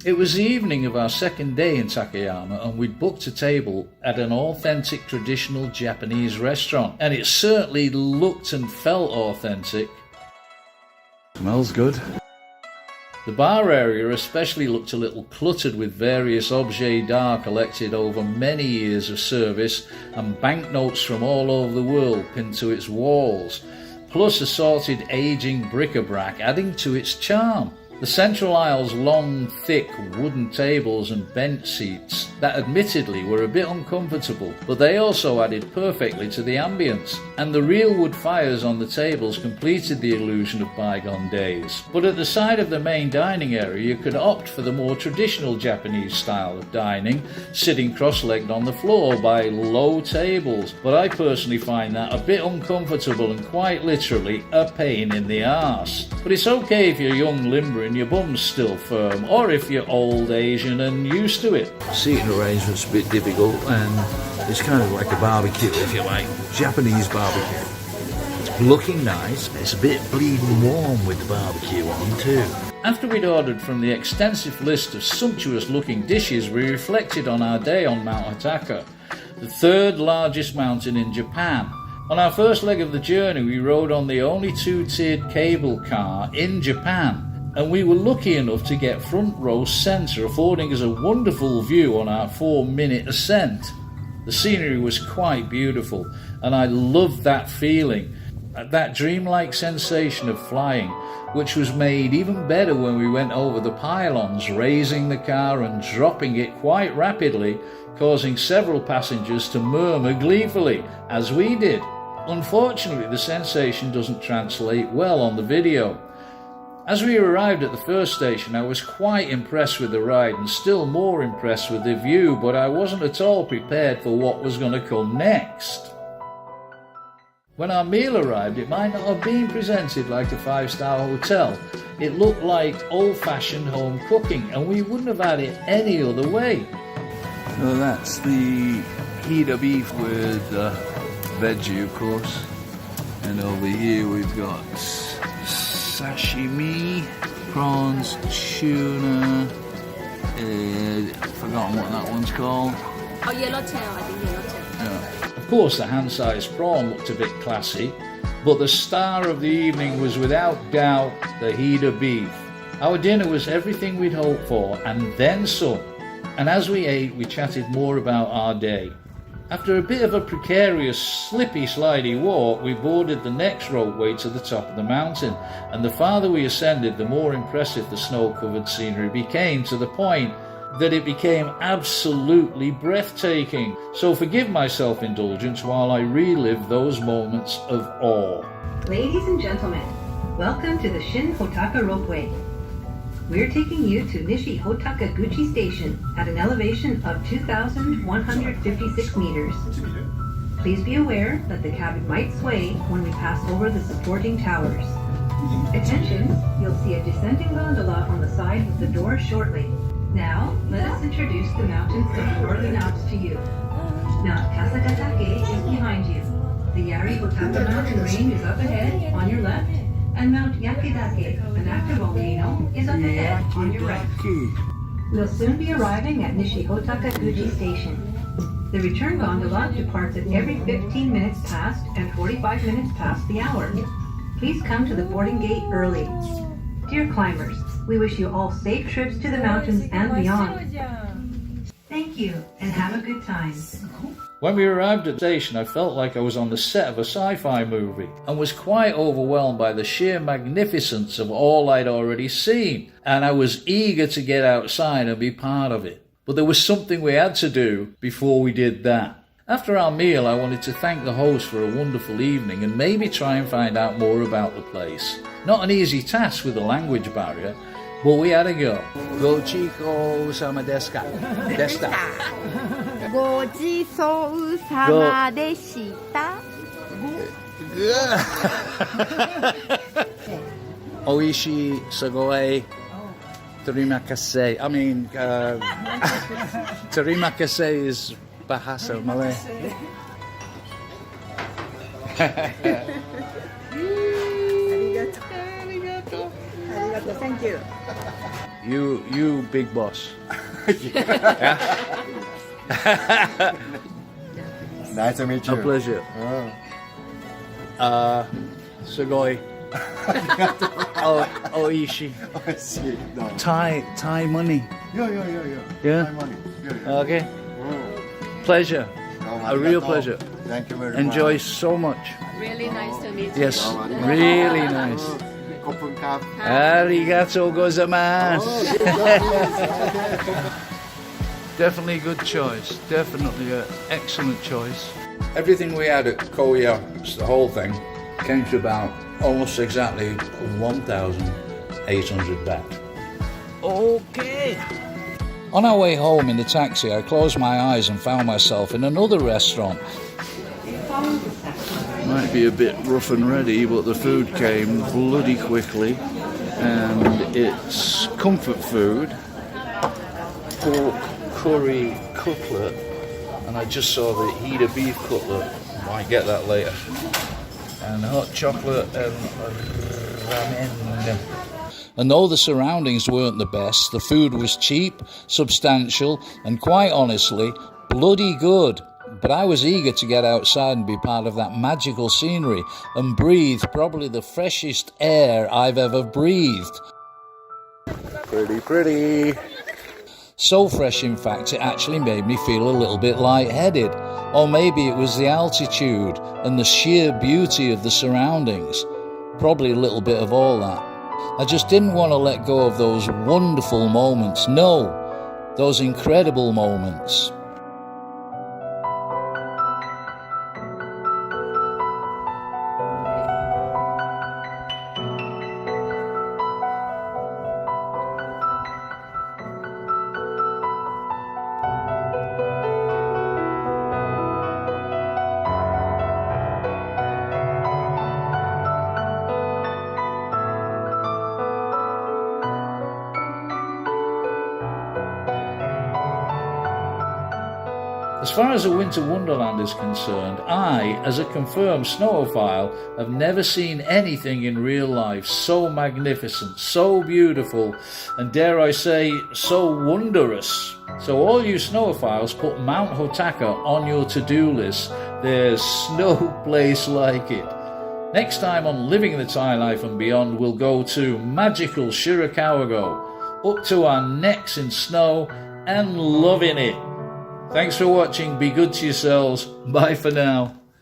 It was the evening of our second day in Takayama, and we'd booked a table at an authentic traditional Japanese restaurant, and it certainly looked and felt authentic. Smells good. The bar area especially looked a little cluttered with various objets d'art collected over many years of service and banknotes from all over the world pinned to its walls, plus assorted aging bric-a-brac adding to its charm. The central aisle's long, thick wooden tables and bench seats that admittedly were a bit uncomfortable, but they also added perfectly to the ambience, and the real wood fires on the tables completed the illusion of bygone days. But at the side of the main dining area you could opt for the more traditional Japanese style of dining, sitting cross-legged on the floor by low tables, but I personally find that a bit uncomfortable and quite literally a pain in the arse. But it's okay if you're young, limber and your bum's still firm, or if you're old Asian and used to it. Seating arrangement's a bit difficult, and it's kind of like a barbecue, if you like. Japanese barbecue. It's looking nice, but it's a bit bleeding warm with the barbecue on too. After we'd ordered from the extensive list of sumptuous looking dishes, we reflected on our day on Mount Hotaka, the third largest mountain in Japan. On our first leg of the journey we rode on the only two-tiered cable car in Japan, and we were lucky enough to get front row centre, affording us a wonderful view on our 4-minute ascent. The scenery was quite beautiful, and I loved that feeling, that dreamlike sensation of flying, which was made even better when we went over the pylons, raising the car and dropping it quite rapidly, causing several passengers to murmur gleefully, as we did. Unfortunately, the sensation doesn't translate well on the video. As we arrived at the first station, I was quite impressed with the ride and still more impressed with the view, but I wasn't at all prepared for what was going to come next. When our meal arrived, it might not have been presented like a 5-star hotel. It looked like old-fashioned home cooking, and we wouldn't have had it any other way. So that's the Hida beef with veggie, of course. And over here we've got sashimi, prawns, tuna, I've forgotten what that one's called. Oh, yellowtail, I think yellowtail. Yeah. Of course, the hand-sized prawn looked a bit classy, but the star of the evening was without doubt the Hida beef. Our dinner was everything we'd hoped for, and then some. And as we ate, we chatted more about our day. After a bit of a precarious, slippy, slidey walk, we boarded the next ropeway to the top of the mountain, and the farther we ascended, the more impressive the snow-covered scenery became, to the point that it became absolutely breathtaking. So forgive my self-indulgence while I relive those moments of awe. Ladies and gentlemen, welcome to the Shin Hotaka Ropeway. We're taking you to Nishi Hotaka Guchi Station at an elevation of 2,156 meters. Please be aware that the cabin might sway when we pass over the supporting towers. Attention, you'll see a descending gondola on the side of the door shortly. Now, let us introduce the mountains of Northern Alps to you. Mount Kasakatake is behind you. The Yari Hotaka mountain range is up ahead on your left, and Mount Yakidake, an active volcano, is up ahead on your right. We'll soon be arriving at Nishi Hotaka Guchi Station. The return gondola departs at every 15 minutes past and 45 minutes past the hour. Please come to the boarding gate early. Dear climbers, we wish you all safe trips to the mountains and beyond. Thank you, and have a good time. When we arrived at the station, I felt like I was on the set of a sci-fi movie and was quite overwhelmed by the sheer magnificence of all I'd already seen, and I was eager to get outside and be part of it. But there was something we had to do before we did that. After our meal, I wanted to thank the host for a wonderful evening and maybe try and find out more about the place. Not an easy task with the language barrier, but we had a go. Go chico sama desu ka? Desta. ごちそうさまでした。Oishi sugoi terimakase. I mean, terimakase is Bahasa Malay. thank you. You big boss. Yeah? Nice to meet A you. pleasure. Sugoi. Oishi. See, no. Thai money. Yeah. Yeah? My money. Yeah. Okay. Pleasure. Oh, A real arigato. pleasure. Thank you very much. Enjoy so much. Really nice to meet you. Yes, really nice. ขอบคุณครับ Arigato gozaimasu. Definitely good choice. Definitely an excellent choice. Everything we had at Koya, the whole thing, came to about almost exactly 1,800 baht. Okay. On our way home in the taxi, I closed my eyes and found myself in another restaurant. Might be a bit rough and ready, but the food came bloody quickly, and it's comfort food, pork curry cutlet, and I just saw the Hida beef cutlet. Might get that later. And hot chocolate and ramen. And though the surroundings weren't the best, the food was cheap, substantial, and quite honestly, bloody good. But I was eager to get outside and be part of that magical scenery and breathe probably the freshest air I've ever breathed. Pretty. So fresh, in fact, it actually made me feel a little bit lightheaded. Or maybe it was the altitude and the sheer beauty of the surroundings. Probably a little bit of all that. I just didn't want to let go of those wonderful moments. No, those incredible moments. As far as a winter wonderland is concerned, I, as a confirmed snowphile, have never seen anything in real life so magnificent, so beautiful, and dare I say, so wondrous. So all you snowphiles, put Mount Hotaka on your to-do list. There's no place like it. Next time on Living the Thai Life and Beyond, we'll go to magical Shirakawago, up to our necks in snow and loving it. Thanks for watching. Be good to yourselves. Bye for now.